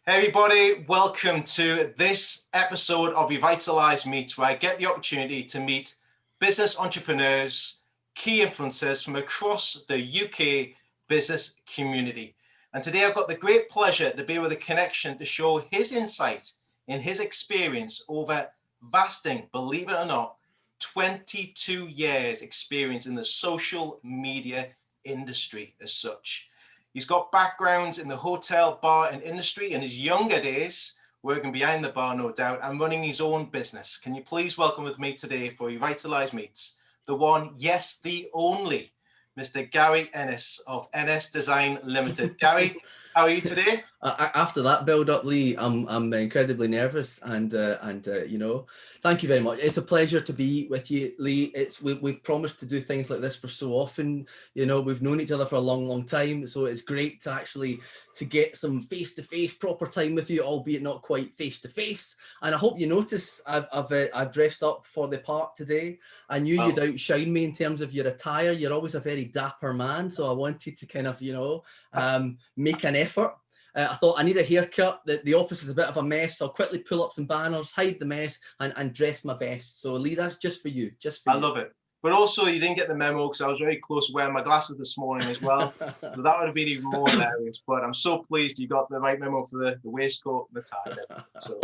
Hey everybody, welcome to this episode of Revitalise Meets, where I get the opportunity to meet business entrepreneurs, key influencers from across the UK business community. And today I've got the great pleasure to be with a connection to show his insight in his experience over vasting, believe it or not, 22 years experience in the social media industry as such. He's got backgrounds in the hotel, bar, and industry. In his younger days, working behind the bar, no doubt, and running his own business. Can you please welcome with me today for Revitalise Meets, the one, yes, the only, Mr. Gary Ennis of NSDesign Limited. Gary, how are you today? After that build-up, Lee, I'm incredibly nervous, and thank you very much. It's a pleasure to be with you, Lee. We've promised to do things like this for so often. We've known each other for a long time, so it's great to get some face-to-face proper time with you, albeit not quite face-to-face. And I hope you notice I've dressed up for the part today. I knew you'd outshine me in terms of your attire. You're always a very dapper man, so I wanted to kind of make an effort. I thought I need a haircut. The office is a bit of a mess, so I'll quickly pull up some banners, hide the mess, and dress my best. So Lee, that's just for you. I love it. But also, you didn't get the memo because I was very close to wearing my glasses this morning as well. So that would have been even more hilarious. But I'm so pleased you got the right memo for the waistcoat and the tie. So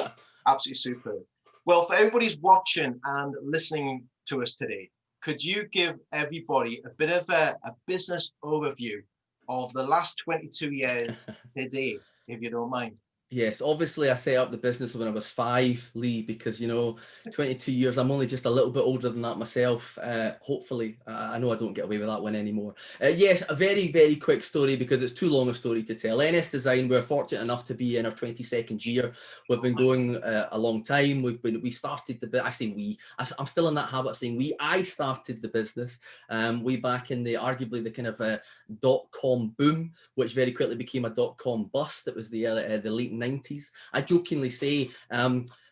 absolutely superb. Well, for everybody who's watching and listening to us today, could you give everybody a bit of a business overview of the last 22 years to date, if you don't mind? Yes, obviously I set up the business when I was 5, Lee, because 22 years, I'm only just a little bit older than that myself. Hopefully, I know I don't get away with that one anymore. Yes, a very, very quick story because it's too long a story to tell. NSDesign, we're fortunate enough to be in our 22nd year. We've been going a long time. We started I say we, I'm still in that habit of saying we. I started the business way back in arguably the kind of dot-com boom, which very quickly became a dot-com bust. It was the late 90s. I jokingly say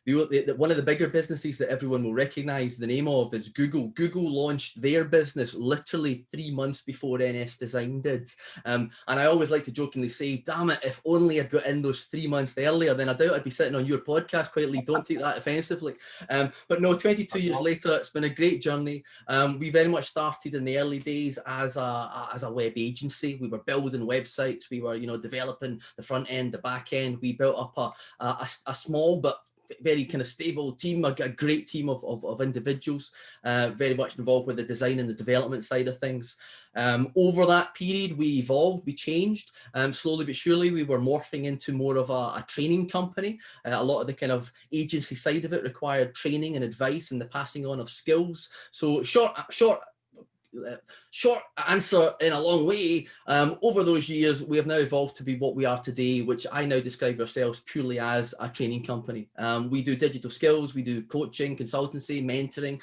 one of the bigger businesses that everyone will recognize the name of is Google. Google launched their business literally 3 months before NSDesign did. And I always like to jokingly say, damn it, if only I'd got in those 3 months earlier, then I doubt I'd be sitting on your podcast quietly. Don't take that offensively. But no, 22 years later, it's been a great journey. We very much started in the early days as a web agency. We were building websites. We were, developing the front end, the back end. We built up a small but very kind of stable team, a great team of individuals, very much involved with the design and the development side of things. Over that period, we evolved, we changed. Slowly but surely, we were morphing into more of a training company. A lot of the kind of agency side of it required training and advice and the passing on of skills. So short answer in a long way, over those years, we have now evolved to be what we are today, which I now describe ourselves purely as a training company. We do digital skills, we do coaching, consultancy, mentoring,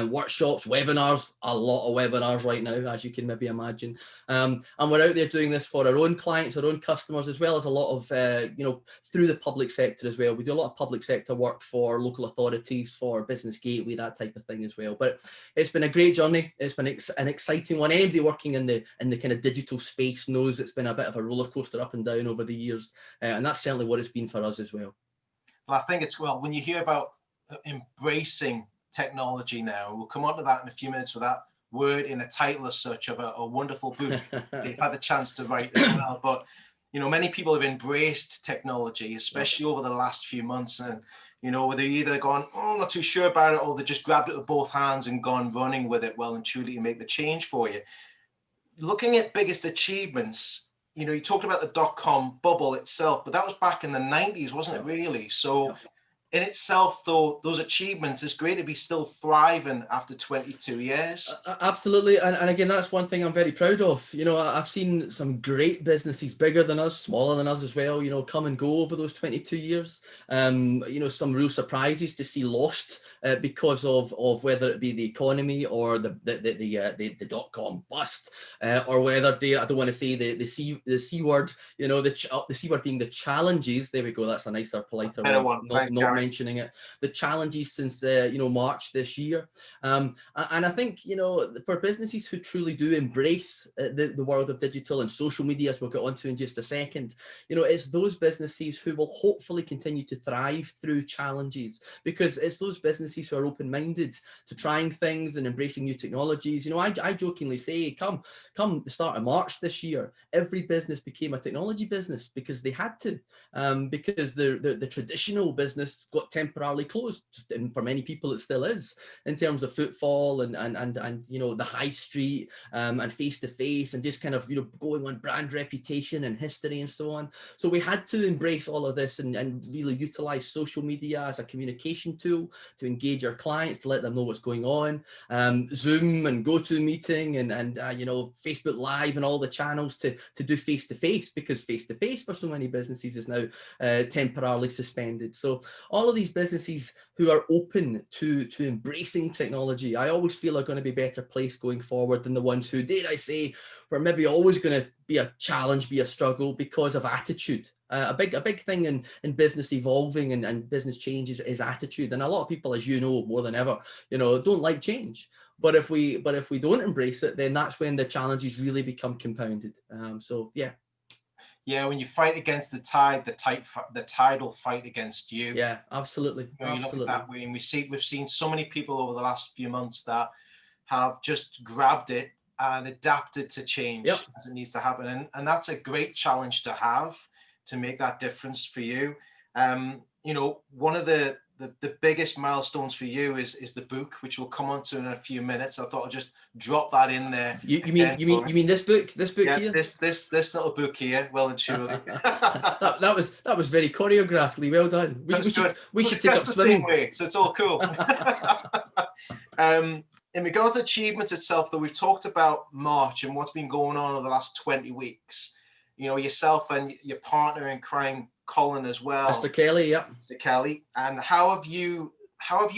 workshops, webinars, a lot of webinars right now, as you can maybe imagine. And we're out there doing this for our own clients, our own customers, as well as a lot of, through the public sector as well. We do a lot of public sector work for local authorities, for Business Gateway, that type of thing as well. But it's been a great journey. It's been an exciting one. Anybody working in the kind of digital space knows it's been a bit of a roller coaster up and down over the years, and that's certainly what it's been for us as well. Well, I think it's when you hear about embracing technology now, we'll come on to that in a few minutes with that word in a title as such of a wonderful book they've had the chance to write as well. But many people have embraced technology, especially over the last few months, and they've either gone, I'm not too sure about it, or they just grabbed it with both hands and gone running with it well and truly to make the change for you. Looking at biggest achievements, you talked about the dot-com bubble itself, but that was back in the 90s, wasn't it really? So in itself, though, those achievements, it's great to be still thriving after 22 years. Absolutely. And again, that's one thing I'm very proud of. I've seen some great businesses, bigger than us, smaller than us as well, come and go over those 22 years. Some real surprises to see lost because of whether it be the economy or the dot-com bust, or whether I don't want to say the C word, you know, the C word being the challenges. There we go. That's a nicer, politer way of not mentioning it. The challenges since you know, March this year. And I think, you know, for businesses who truly do embrace the world of digital and social media, as we'll get onto in just a second, you know, it's those businesses who will hopefully continue to thrive through challenges, because it's those businesses who are open-minded to trying things and embracing new technologies. You know, I jokingly say, come the start of March this year, every business became a technology business because they had to, because the traditional business got temporarily closed, and for many people it still is, in terms of footfall and you know, the high street, and face-to-face, and just kind of, you know, going on brand reputation and history and so on. So we had to embrace all of this and really utilize social media as a communication tool to engage our clients, to let them know what's going on. Zoom and GoToMeeting and you know, Facebook Live and all the channels to do face-to-face, because face-to-face for so many businesses is now temporarily suspended. So all of these businesses who are open to embracing technology, I always feel are going to be better placed going forward than the ones who, dare I say, were maybe always going to be a challenge, be a struggle because of attitude. A big thing in business evolving and business change is attitude. And a lot of people, as you know, more than ever, you know, don't like change. But if we don't embrace it, then that's when the challenges really become compounded. So yeah. Yeah, when you fight against the tide, the tide will fight against you. Yeah, absolutely. You know, you look at that way, and we've seen so many people over the last few months that have just grabbed it and adapted to change as it needs to happen, and that's a great challenge to have, to make that difference for you. You know, one of the biggest milestones for you is the book, which we'll come on to in a few minutes. I thought I'd just drop that in there. You mean this book yeah, here? This little book here, well and truly. that was very choreographedly well done. We should take up the swimming. Same way, so it's all cool. In regards to achievements itself, though, we've talked about March and what's been going on over the last 20 weeks. You know, yourself and your partner in crime, Colin, as well. Mr. Kelly, yeah. Mr. Kelly. And how have you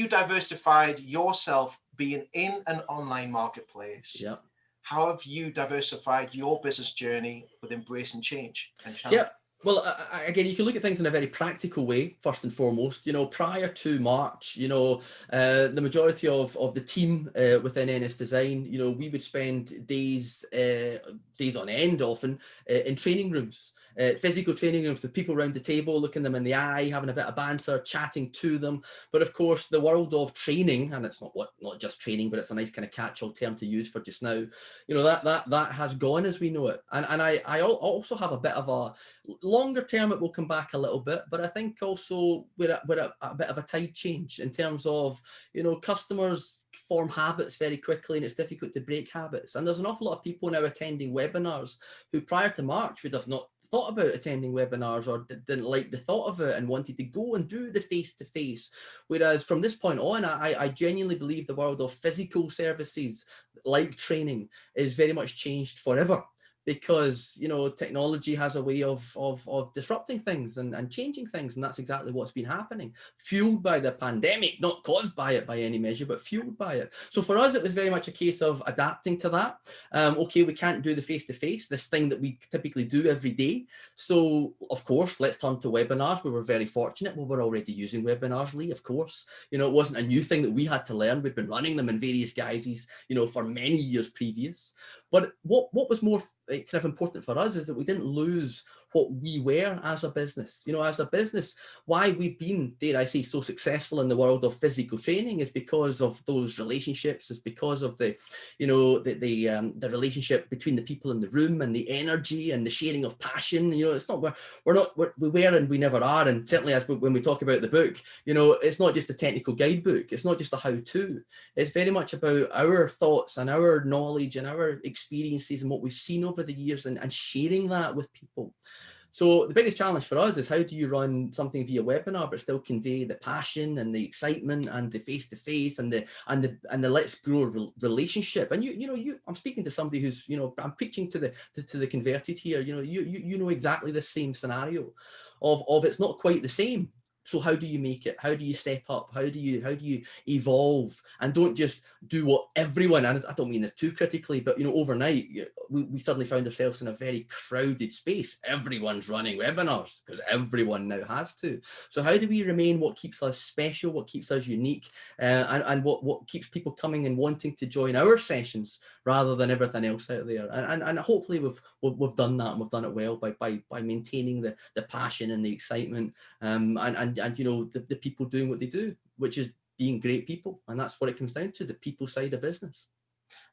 diversified yourself being in an online marketplace? Yeah. How have you diversified your business journey with embracing change and challenge? Yeah. Well, again, you can look at things in a very practical way, first and foremost. You know, prior to March, you know, the majority of the team within NSDesign, you know, we would spend days on end often in training rooms. Physical training rooms with people around the table, looking them in the eye, having a bit of banter, chatting to them. But of course, the world of training, and it's not just training, but it's a nice kind of catch-all term to use for just now. You know, that has gone as we know it. And I also have a bit of a longer term. It will come back a little bit, but I think also we're at a bit of a tide change in terms of, you know, customers form habits very quickly, and it's difficult to break habits. And there's an awful lot of people now attending webinars who prior to March would have not thought about attending webinars or didn't like the thought of it and wanted to go and do the face-to-face. Whereas from this point on, I genuinely believe the world of physical services like training is very much changed forever. Because, you know, technology has a way of disrupting things and changing things. And that's exactly what's been happening, fueled by the pandemic, not caused by it by any measure, but fueled by it. So for us, it was very much a case of adapting to that. Okay, we can't do the face-to-face, this thing that we typically do every day. So of course, let's turn to webinars. We were very fortunate. Well, we're already using webinars, Lee, of course. You know, it wasn't a new thing that we had to learn. We've been running them in various guises, you know, for many years previous. But what was more kind of important for us is that we didn't lose what we were as a business. You know, as a business, why we've been, dare I say, so successful in the world of physical training is because of those relationships. It's because of the, you know, the relationship between the people in the room and the energy and the sharing of passion. You know, it's not we were and we never are. And certainly when we talk about the book, you know, it's not just a technical guidebook. It's not just a how-to. It's very much about our thoughts and our knowledge and our experiences and what we've seen over the years and sharing that with people. So the biggest challenge for us is how do you run something via webinar but still convey the passion and the excitement and the face-to-face and the let's grow relationship. And I'm speaking to somebody who's, you know, I'm preaching to the converted here. You know, you know exactly the same scenario of it's not quite the same. So how do you make it? How do you step up? How do you evolve? And don't just do what everyone, and I don't mean this too critically, but overnight we suddenly found ourselves in a very crowded space. Everyone's running webinars because everyone now has to. So how do we remain what keeps us special, what keeps us unique, and what keeps people coming and wanting to join our sessions rather than everything else out there? And hopefully we've done that, and we've done it well by maintaining the passion and the excitement, and the people doing what they do, which is being great people. And that's what it comes down to, the people side of business.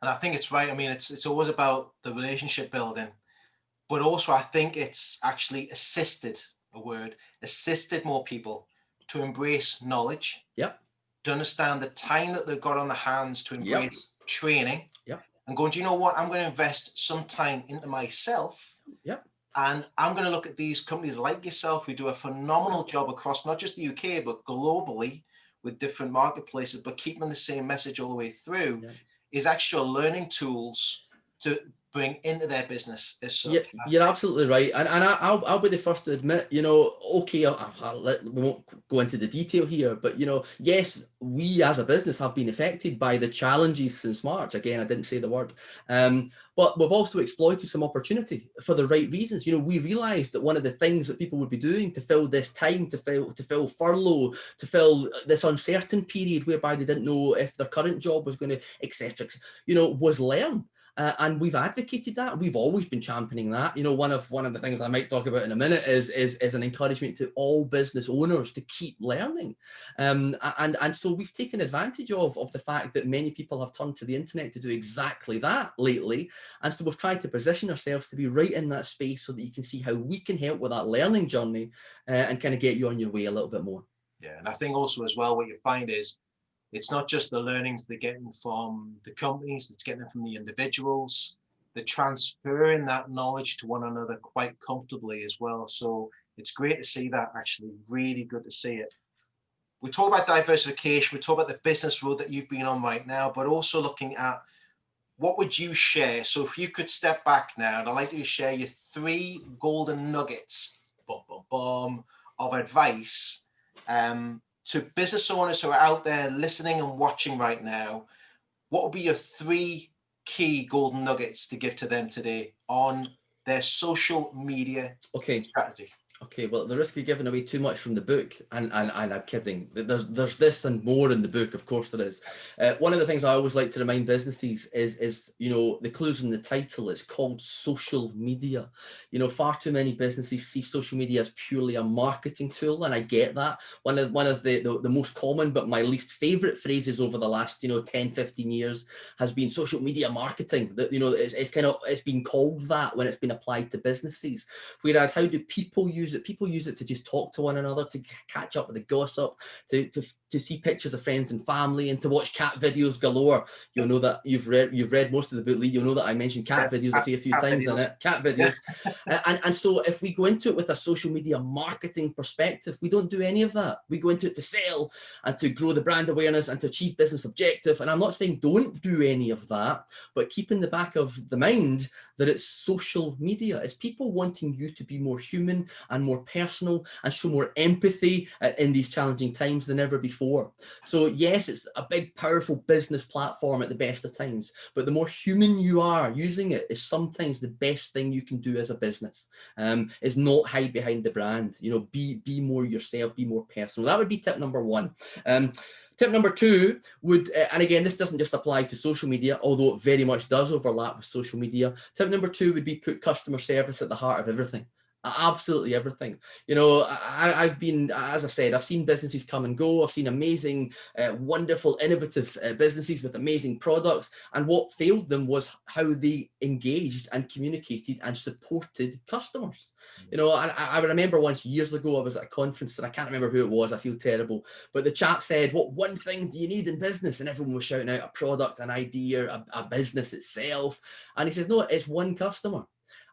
And I think it's right. I mean, it's always about the relationship building, but also I think it's actually assisted more people to embrace knowledge. Yep. To understand the time that they've got on their hands to embrace training. Yep. And going, do you know what? I'm going to invest some time into myself. Yep. And I'm going to look at these companies like yourself who do a phenomenal job across not just the UK, but globally with different marketplaces, but keeping the same message all the way through. Yep. Is actual learning tools to bring into their business as such. Yeah, you're absolutely right, and I'll be the first to admit, okay, we won't go into the detail here, but yes, we as a business have been affected by the challenges since March. Again, I didn't say the word, but we've also exploited some opportunity for the right reasons. We realised that one of the things that people would be doing to fill this time, to fill furlough, to fill this uncertain period whereby they didn't know if their current job was going to, etc., was learn. And we've advocated that. We've always been championing that. One of the things I might talk about in a minute is an encouragement to all business owners to keep learning. And so we've taken advantage of the fact that many people have turned to the internet to do exactly that lately. And so we've tried to position ourselves to be right in that space so that you can see how we can help with that learning journey and kind of get you on your way a little bit more. Yeah, and I think also as well, what you find is it's not just the learnings they're getting from the companies, it's getting it from the individuals. They're transferring that knowledge to one another quite comfortably as well. So it's great to see that, actually, really good to see it. We talk about diversification, we talk about the business road that you've been on right now, but also looking at what would you share? So if you could step back now, and I'd like you to share your 3 golden nuggets, of advice, to business owners who are out there listening and watching right now. What would be your 3 key golden nuggets to give to them today on their social media strategy? Okay, well, the risk of giving away too much from the book, and I'm kidding. There's this and more in the book, of course there is. One of the things I always like to remind businesses is the clues in the title. It's called social media. Far too many businesses see social media as purely a marketing tool, and I get that. One of the most common but my least favorite phrases over the last 10, 15 years has been social media marketing. That it's been called that when it's been applied to businesses. Whereas how do people use it? People use it to just talk to one another, to catch up with the gossip, to see pictures of friends and family, and to watch cat videos galore. You'll know that you've read most of the book, Lee. You'll know that I mentioned cat videos a few times in it. Cat videos. And so if we go into it with a social media marketing perspective, we don't do any of that. We go into it to sell and to grow the brand awareness and to achieve business objective. And I'm not saying don't do any of that, but keep in the back of the mind that it's social media. It's people wanting you to be more human and more personal and show more empathy in these challenging times than ever before. So yes, it's a big, powerful business platform at the best of times, but the more human you are using it is sometimes the best thing you can do as a business, is not hide behind the brand. Be more yourself, be more personal. That would be tip number 1. Tip number 2 would, and again, this doesn't just apply to social media, although it very much does overlap with social media. Tip number 2 would be put customer service at the heart of everything. Absolutely everything. I've been, as I said, I've seen businesses come and go. I've seen amazing, wonderful, innovative businesses with amazing products. And what failed them was how they engaged and communicated and supported customers. I remember once years ago, I was at a conference and I can't remember who it was. I feel terrible. But the chap said, what one thing do you need in business? And everyone was shouting out a product, an idea, a business itself. And he says, no, it's one customer.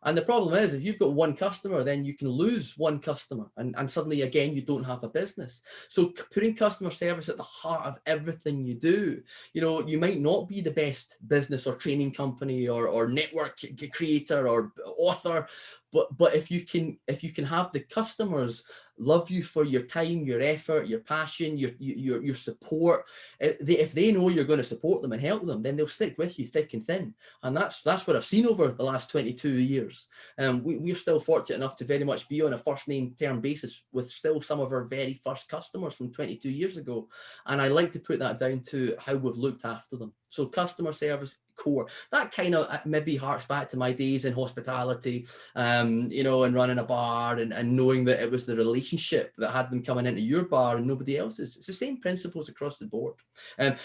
And the problem is, if you've got one customer, then you can lose one customer. And suddenly, again, you don't have a business. So putting customer service at the heart of everything you do, you might not be the best business or training company or network creator or author, but if you can have the customers love you for your time, your effort, your passion, your support. If they know you're going to support them and help them, then they'll stick with you thick and thin. And that's what I've seen over the last 22 years. We're still fortunate enough to very much be on a first name term basis with still some of our very first customers from 22 years ago. And I like to put that down to how we've looked after them. So customer service core, that kind of maybe harks back to my days in hospitality, you know, and running a bar and knowing that it was the relationship that had them coming into your bar and nobody else's. It's the same principles across the board. And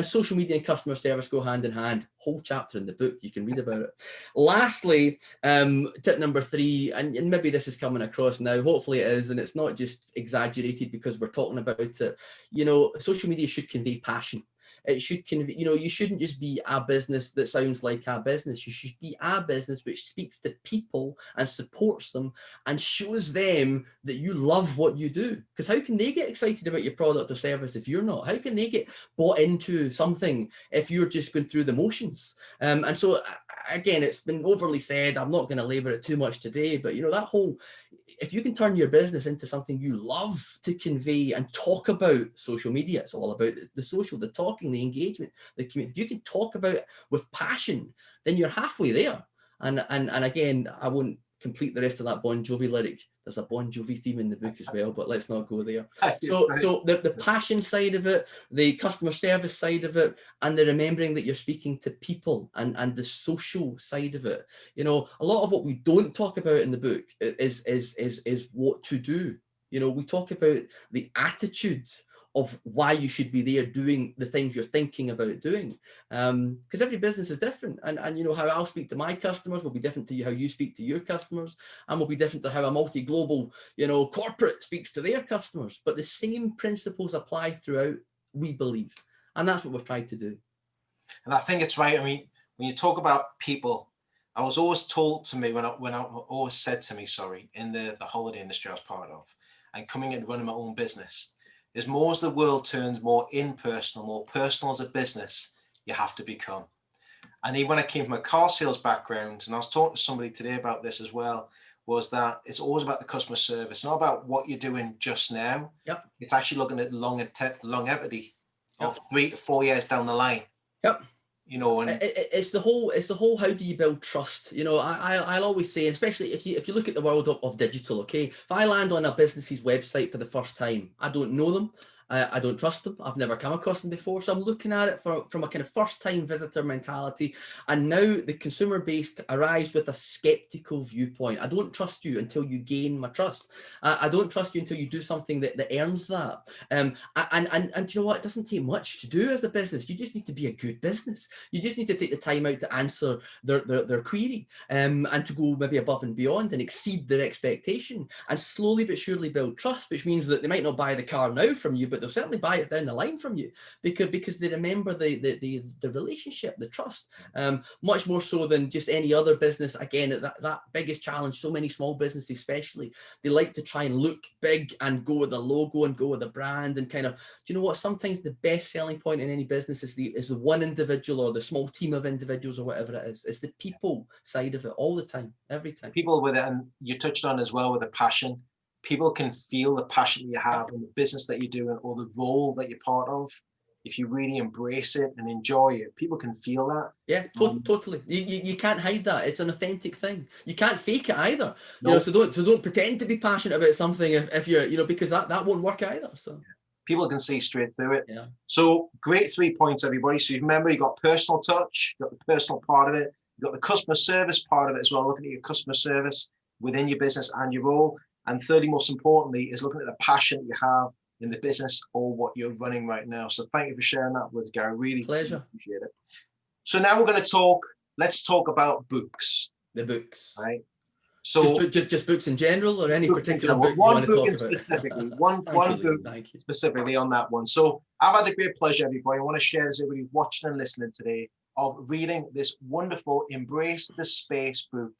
social media and customer service go hand in hand. Whole chapter in the book, you can read about it. Lastly, tip number 3, and maybe this is coming across now, hopefully it is, and it's not just exaggerated because we're talking about it. You know, social media should convey passion. It should convey, you know, you shouldn't just be a business that sounds like a business. You should be a business which speaks to people and supports them and shows them that you love what you do. Because how can they get excited about your product or service if you're not? How can they get bought into something if you're just going through the motions? And so, again, it's been overly said. I'm not going to labor it too much today, but, you know, that whole, if you can turn your business into something you love to convey and talk about, social media, it's all about the social, the talking, the engagement, the community. If you can talk about it with passion, then you're halfway there. And again, I won't complete the rest of that Bon Jovi lyric. There's a Bon Jovi theme in the book as well, but let's not go there. So the passion side of it, the customer service side of it, and the remembering that you're speaking to people and the social side of it. You know, a lot of what we don't talk about in the book is what to do. You know, we talk about the attitude of why you should be there doing the things you're thinking about doing. Because every business is different. And you know, how I'll speak to my customers will be different to how you speak to your customers, and will be different to how a multi-global, you know, corporate speaks to their customers. But the same principles apply throughout, we believe. And that's what we've tried to do. And I think it's right. I mean, when you talk about people, I was always told to me when I always said to me, sorry, in the holiday industry I was part of, and coming in and running my own business, is more as the world turns more impersonal, more personal as a business, you have to become. And even when I came from a car sales background, and I was talking to somebody today about this as well, was that it's always about the customer service, not about what you're doing just now. Yep. It's actually looking at longevity of 3 to 4 years down the line. Yep. You know, and it's the whole how do you build trust? You know, I'll always say, especially if you look at the world of digital, okay, if I land on a business's website for the first time, I don't know them. I don't trust them. I've never come across them before. So I'm looking at it from a kind of first-time visitor mentality. And now the consumer base arrives with a skeptical viewpoint. I don't trust you until you gain my trust. I don't trust you until you do something that earns that. And you know what? It doesn't take much to do as a business. You just need to be a good business. You just need to take the time out to answer their query and to go maybe above and beyond and exceed their expectation and slowly but surely build trust, which means that they might not buy the car now from you, but they'll certainly buy it down the line from you because they remember the relationship, the trust, much more so than just any other business. Again, that biggest challenge, so many small businesses especially, they like to try and look big and go with the logo and go with the brand and kind of, do you know what, sometimes the best selling point in any business is the one individual or the small team of individuals or whatever it is. It's the people side of it all the time, every time. People with it, and you touched on as well with the passion. People can feel the passion you have in the business that you're doing or the role that you're part of. If you really embrace it and enjoy it, people can feel that. Yeah, totally. You can't hide that. It's an authentic thing. You can't fake it either. No. You know, so don't pretend to be passionate about something if you're, you know, because that won't work either. So people can see straight through it. Yeah. So great 3 points, everybody. So you remember, you got personal touch, you got the personal part of it, you got the customer service part of it as well, looking at your customer service within your business and your role. And thirdly, most importantly, is looking at the passion that you have in the business or what you're running right now. So thank you for sharing that with us, Gary. Really pleasure. Appreciate it. So now we're going to let's talk about books. The books. Right. So just books in general or any particular book you want to talk about? Specifically, one book specifically on that one. So I've had the great pleasure, everybody. I want to share this with everybody watching and listening today of reading this wonderful Embrace the Space book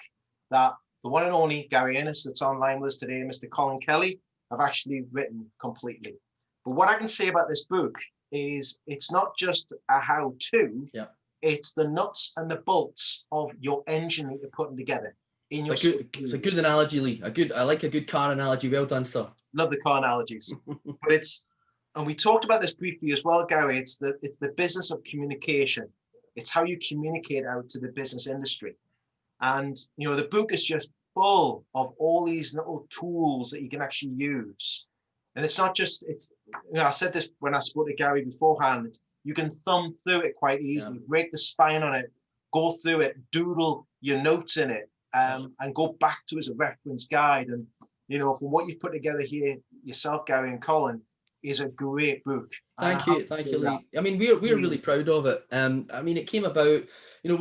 that the one and only Gary Ennis that's online with us today, Mr. Colin Kelly, have actually written completely. But what I can say about this book is it's not just a how-to, it's the nuts and the bolts of your engine that you're putting together. in your It's a good analogy, Lee. I like a good car analogy. Well done, sir. Love the car analogies. But and we talked about this briefly as well, Gary, it's the business of communication. It's how you communicate out to the business industry. And, you know, the book is just full of all these little tools that you can actually use. And it's not just, you know, I said this when I spoke to Gary beforehand, you can thumb through it quite easily, break the spine on it, go through it, doodle your notes in it, and go back to as a reference guide. And, you know, from what you've put together here yourself, Gary and Colin, is a great book. Thank you, Lee. I mean, we're really proud of it. I mean, it came about, you know,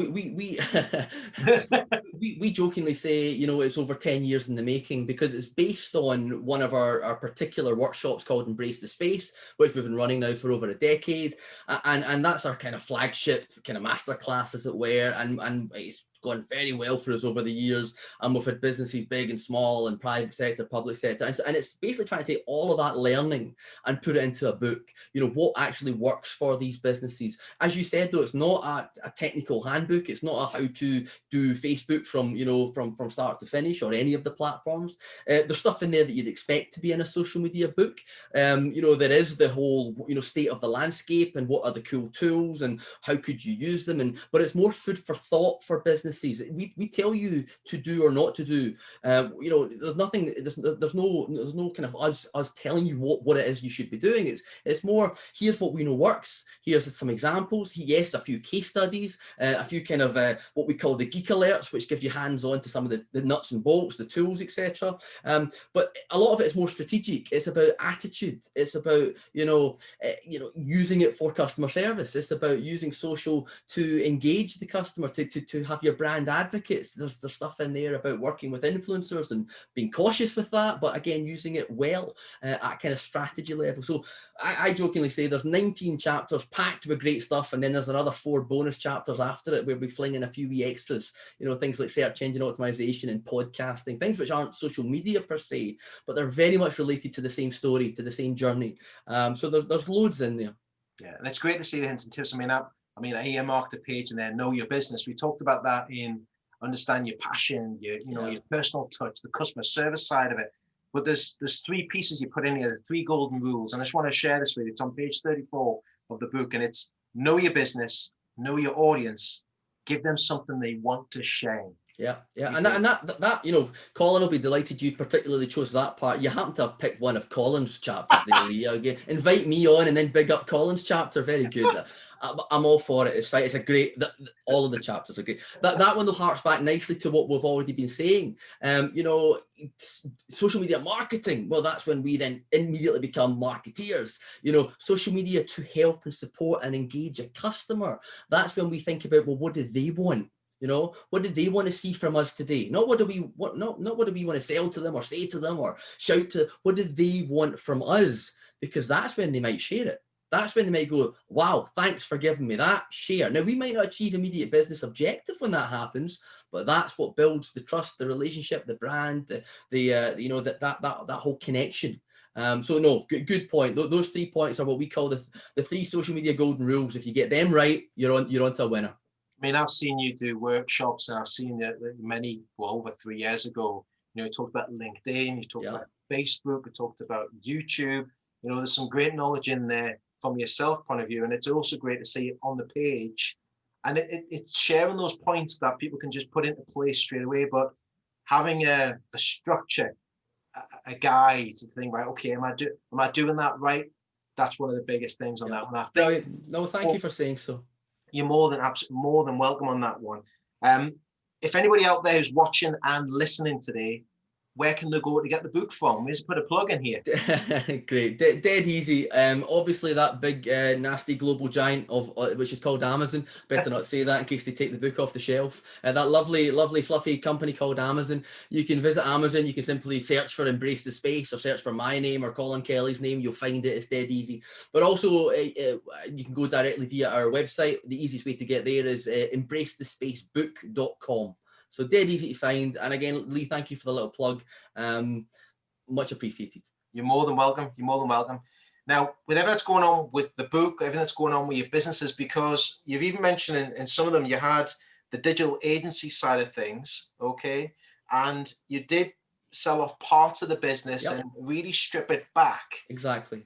we jokingly say, you know, it's over 10 years in the making, because it's based on one of our particular workshops called Embrace the Space, which we've been running now for over a decade, and that's our kind of flagship kind of masterclass, as it were, and it's gone very well for us over the years, and we've had businesses big and small, and private sector, public sector, and it's basically trying to take all of that learning and put it into a book. You know, what actually works for these businesses. As you said, though, it's not a technical handbook. It's not a how to do Facebook from, you know, from start to finish, or any of the platforms. There's stuff in there that you'd expect to be in a social media book. You know, there is the whole, you know, state of the landscape, and what are the cool tools, and how could you use them, but it's more food for thought for businesses. We tell you to do or not to do. You know, there's nothing. There's no kind of us telling you what it is you should be doing. It's more, here's what we know works. Here's some examples. Yes, a few case studies, a few kind of what we call the geek alerts, which give you hands on to some of the nuts and bolts, the tools, etc. But a lot of it is more strategic. It's about attitude. It's about using it for customer service. It's about using social to engage the customer, to have your brand advocates. There's stuff in there about working with influencers and being cautious with that, but again, using it well at kind of strategy level. So I jokingly say there's 19 chapters packed with great stuff, and then there's another 4 bonus chapters after it where we fling in a few wee extras, you know, things like search engine optimization and podcasting, things which aren't social media per se, but they're very much related to the same story, to the same journey. So there's loads in there. Yeah, and it's great to see the hints and tips. I earmarked a page in there, know your business. We talked about that in understand your passion, your personal touch, the customer service side of it. But there's 3 pieces you put in here, the 3 golden rules. And I just want to share this with you. It's on page 34 of the book, and it's know your business, know your audience, give them something they want to share. Yeah, and that you know, Colin will be delighted you particularly chose that part. You happen to have picked one of Colin's chapters there, Lee. Again, invite me on and then big up Colin's chapter. Very good. I'm all for it. It's fine. It's a great. All of the chapters are great. That one though harks back nicely to what we've already been saying. You know, social media marketing. Well, that's when we then immediately become marketeers. You know, social media to help and support and engage a customer. That's when we think about, well, what do they want? You know, what do they want to see from us today? Not what do we want to sell to them or say to them or shout to. What do they want from us? Because that's when they might share it. That's when they might go, wow, thanks for giving me that, share. Now, we might not achieve immediate business objective when that happens, but that's what builds the trust, the relationship, the brand, that whole connection. So no, good point. Those 3 points are what we call the 3 social media golden rules. If you get them right, you're onto a winner. I mean, I've seen you do workshops, and I've seen many, over 3 years ago. You know, you talked about LinkedIn, you talked about Facebook, you talked about YouTube. You know, there's some great knowledge in there from yourself point of view, and it's also great to see it on the page. And it's sharing those points that people can just put into place straight away, but having a structure, a guide to think, right, okay, am I doing that right? That's one of the biggest things on that one. I think. No, thank you for saying so. You're more than welcome on that one. If anybody out there who's watching and listening today, where can they go to get the book from? Let's put a plug in here. Great, dead easy. Obviously that big nasty global giant of which is called Amazon. Better not say that in case they take the book off the shelf. That lovely fluffy company called Amazon. You can visit Amazon. You can simply search for Embrace the Space, or search for my name or Colin Kelly's name. You'll find it. It's dead easy. But also you can go directly via our website. The easiest way to get there is embracethespacebook.com. So dead easy to find. And again, Lee, thank you for the little plug. Much appreciated. You're more than welcome. Now, with everything that's going on with the book, everything that's going on with your businesses, because you've even mentioned in some of them, you had the digital agency side of things, okay? and you did sell off parts of the business and really strip it back. Exactly.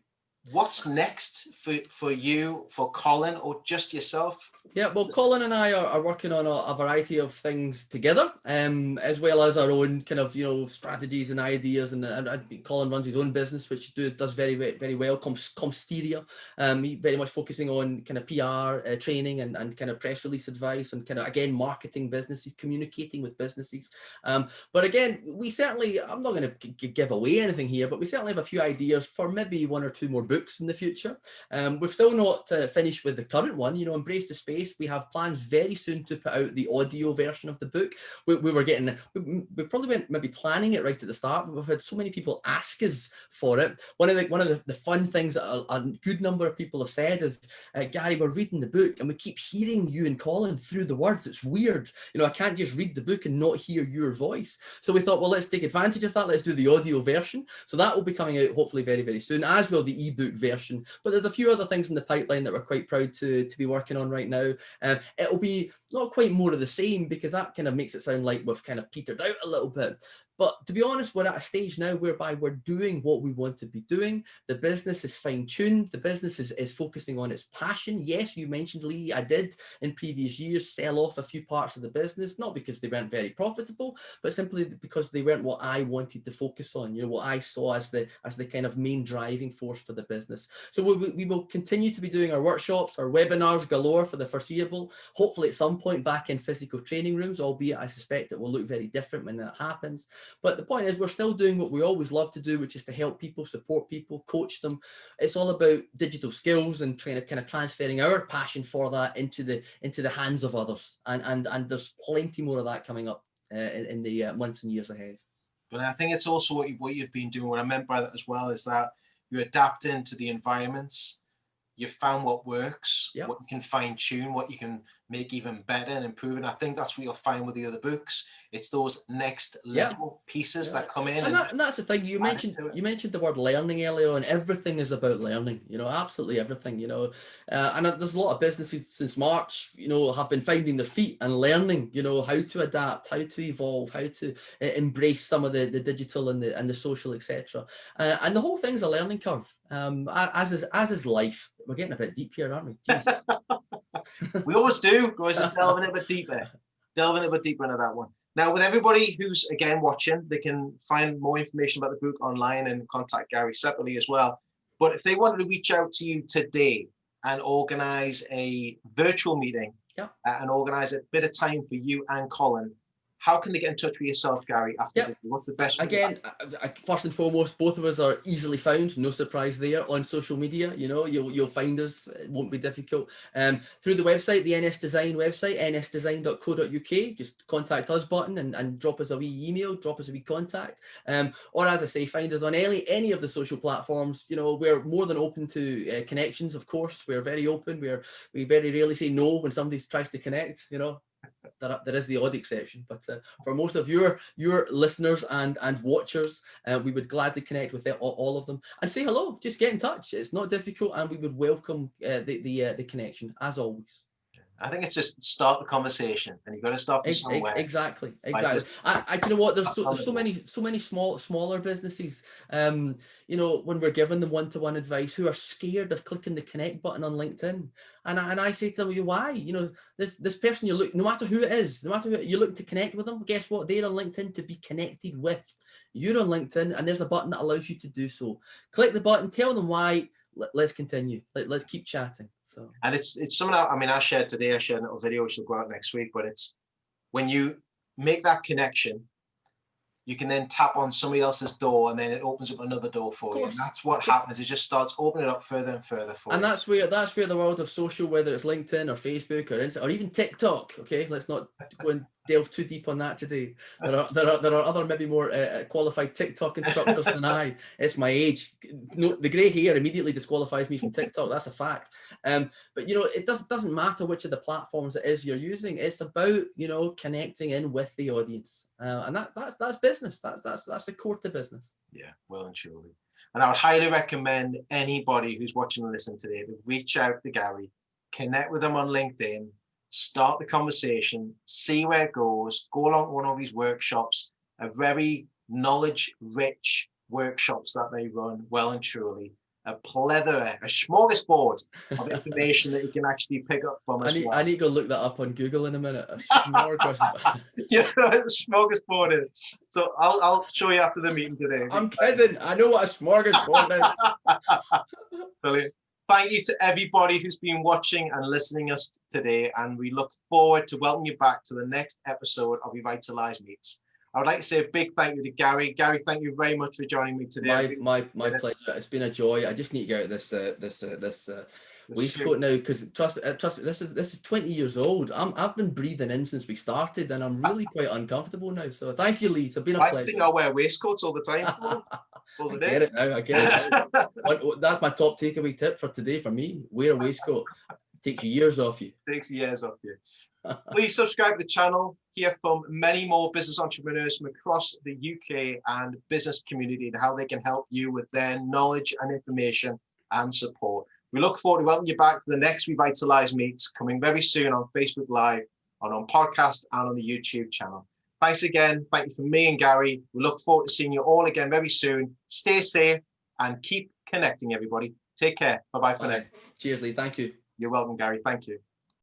What's next for you, for Colin, or just yourself? Yeah, well, Colin and I are working on a variety of things together, as well as our own kind of, strategies and ideas. And Colin runs his own business, which does very, very well. Comsteria, he very much focusing on kind of PR training and kind of press release advice and kind of, again, marketing businesses, communicating with businesses. But again, we certainly, I'm not going to give away anything here, but we certainly have a few ideas for maybe one or two more books in the future. We're still not finished with the current one, Embrace the Space. We have plans very soon to put out the audio version of the book. We probably weren't maybe planning it right at the start, but we've had so many people ask us for it. One of the fun things that a good number of people have said is, Gary, we're reading the book and we keep hearing you and Colin through the words. It's weird. I can't just read the book and not hear your voice. So we thought, well, let's take advantage of that. Let's do the audio version. So that will be coming out hopefully very, very soon, as will the ebook version. But there's a few other things in the pipeline that we're quite proud to be working on right now. It'll be not quite more of the same, because that kind of makes it sound like we've kind of petered out a little bit. But to be honest, we're at a stage now whereby we're doing what we want to be doing. The business is fine-tuned. The business is focusing on its passion. Yes, you mentioned, Lee, I did in previous years sell off a few parts of the business, not because they weren't very profitable, but simply because they weren't what I wanted to focus on, what I saw as the kind of main driving force for the business. So we will continue to be doing our workshops, our webinars galore for the foreseeable, hopefully at some point back in physical training rooms, albeit I suspect it will look very different when that happens. But the point is, we're still doing what we always love to do, which is to help people, support people, coach them. It's all about digital skills and trying to kind of transferring our passion for that into the hands of others. And there's plenty more of that coming up in the months and years ahead. But I think it's also what you've been doing. What I meant by that as well is that you adapt into the environments. You've found what works, what you can fine tune, what you can make even better and improve. And I think that's what you'll find with the other books. It's those next level pieces that come in. And that's the thing. You mentioned the word learning earlier on. Everything is about learning, absolutely everything, and there's a lot of businesses since March, have been finding their feet and learning, how to adapt, how to evolve, how to embrace some of the digital and the social, etc. And the whole thing's a learning curve, as is life. We're getting a bit deep here, aren't we? Jeez. We always do. We're always delving a bit deeper into that one. Now, with everybody who's, again, watching, they can find more information about the book online and contact Gary separately as well. But if they wanted to reach out to you today and organize a virtual meeting and organize a bit of time for you and Colin, how can they get in touch with yourself, Gary, after what's the best way? Again, first and foremost, both of us are easily found, no surprise there, on social media. You'll find us, it won't be difficult. Through the website, the NSDesign website, nsdesign.co.uk, just contact us button and drop us a wee email, drop us a wee contact. Or as I say, find us on any of the social platforms. We're more than open to connections, of course. We're very open. We very rarely say no when somebody tries to connect, There is the odd exception, but for most of your listeners and watchers, we would gladly connect with all of them and say hello. Just get in touch. It's not difficult, and we would welcome the connection as always. I think it's just start the conversation, and you've got to start from somewhere. Exactly. You know what? There's so many smaller businesses, when we're giving them one-to-one advice, who are scared of clicking the connect button on LinkedIn, and I say to them, why? This person you look, no matter who it is, no matter who you look to connect with them, guess what? They're on LinkedIn to be connected with. You're on LinkedIn, and there's a button that allows you to do so. Click the button, tell them why. Let's continue. Let's keep chatting. So, and it's something I shared today. I shared a little video which will go out next week. But it's when you make that connection, you can then tap on somebody else's door, and then it opens up another door for you. And that's what happens. It just starts opening it up further and further for you. And that's where the world of social, whether it's LinkedIn or Facebook or Insta or even TikTok. Okay, let's not go and delve too deep on that today. There are other maybe more qualified TikTok instructors than I. It's my age. No, the grey hair immediately disqualifies me from TikTok. That's a fact. But it doesn't matter which of the platforms it is you're using. It's about connecting in with the audience, and that's business. That's the core to business. Yeah, well and truly. And I would highly recommend anybody who's watching and listening today to reach out to Gary, connect with him on LinkedIn. Start the conversation, see where it goes, go along to one of these workshops, a very knowledge-rich workshops that they run, well and truly. A plethora, a smorgasbord of information that you can actually pick up from as well. I need to go look that up on Google in a minute. A smorgasbord. Yeah, a smorgasbord is. So I'll show you after the meeting today. I'm kidding. I know what a smorgasbord is. Brilliant. Thank you to everybody who's been watching and listening us today, and we look forward to welcoming you back to the next episode of Revitalise Meets. I would like to say a big thank you to Gary. Gary, thank you very much for joining me today. My pleasure. It's been a joy. I just need to get out this waistcoat now, because trust me, this is 20 years old. I've been breathing in since we started, and I'm really quite uncomfortable now. So thank you, Lee. It's been a pleasure. I think I wear waistcoats all the time. I get it now. I get it. That's my top takeaway tip for today for me. Wear a waistcoat. Takes years off you. Takes years off you. Please subscribe to the channel. Hear from many more business entrepreneurs from across the UK and business community and how they can help you with their knowledge and information and support. We look forward to welcoming you back for the next Revitalise Meets coming very soon on Facebook Live, on podcast and on the YouTube channel. Thanks again. Thank you from me and Gary. We look forward to seeing you all again very soon. Stay safe and keep connecting, everybody. Take care. Bye-bye for now. Cheers, Lee. Thank you. You're welcome, Gary. Thank you.